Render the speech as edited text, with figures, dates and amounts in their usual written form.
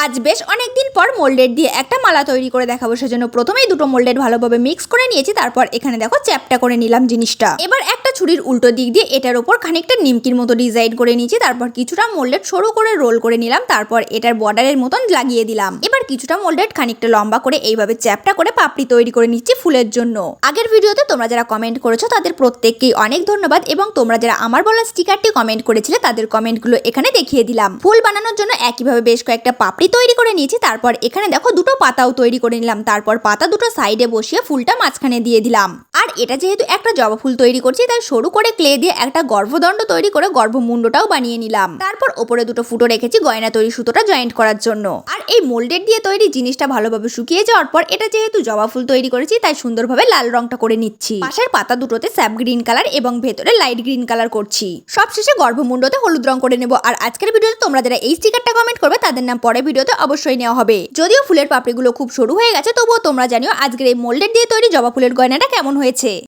আজ বেশ অনেকদিন পর মোল্ডেড দিয়ে একটা মালা তৈরি করে দেখাবো, সেজন্য প্রথমেই দুটো মোল্ডেড ভালোভাবে মিক্স করে নিয়েছি। তারপর এখানে দেখো চ্যাপটা করে নিলাম জিনিসটা। এবার একটা ছুরির উল্টো দিক দিয়ে এটার উপর খানিকটা নিমকির মতো ডিজাইন করে নিয়েছি। তারপর কিছুটা মোল্ডেড সরু করে রোল করে নিলাম। তারপর এটার বর্ডারের মতন লাগিয়ে দিলাম। এবার কিছুটা মোল্ডেড খানিকটা লম্বা করে এইভাবে চ্যাপটা করে পাপড়ি তৈরি করে নিচ্ছি ফুলের জন্য। আগের ভিডিওতে তোমরা যারা কমেন্ট করেছো তাদের প্রত্যেককেই অনেক ধন্যবাদ, এবং তোমরা যারা আমার বলা স্টিকারটি কমেন্ট করেছিলে তাদের কমেন্টগুলো এখানে দেখিয়ে দিলাম। ফুল বানানোর জন্য একইভাবে বেশ কয়েকটা পাপড়ি তৈরি করে নিয়েছি। তারপর এখানে দেখো দুটো পাতাও তৈরি করে নিলাম। তারপর পাতা দুটো সাইডে বসিয়ে ফুলটা মাঝখানে দিয়ে দিলাম। আর এটা যেহেতু একটা জবা ফুল তৈরি করছি, তাই সরু করে ক্লে দিয়ে একটা গর্ভদণ্ড তৈরি করে গর্ভমুণ্ডটাও বানিয়ে নিলাম। তারপর ওপরে দুটো ফুটো রেখেছি গয়না তৈরি সুতোটা জয়েন্ট করার জন্য। আর এই মোল্ডেড দিয়ে তৈরি জিনিসটা ভালোভাবে শুকিয়ে যাওয়ার পর এটা যেহেতু জবা ফুল তৈরি করেছি, তাই সুন্দরভাবে লাল রংটা করে নিচ্ছি। পাশের পাতা দুটোতে স্যাপ গ্রিন কালার এবং ভেতরে লাইট গ্রিন কালার করছি। সবশেষে গর্ভমুণ্ডতে হলুদ রং করে নেব। আর আজকের ভিডিওতে তোমরা যারা এই স্টিকারটা কমেন্ট করবে তাদের নাম পরে ভিডিওতে অবশ্যই নেওয়া হবে। যদিও ফুলের পাপড়িগুলো খুব সরু হয়ে গেছে, তবুও তোমরা জানিও আজকের এই মোল্ডেড দিয়ে তৈরি জবা ফুলের গয়নাটা কেমন হয়েছে।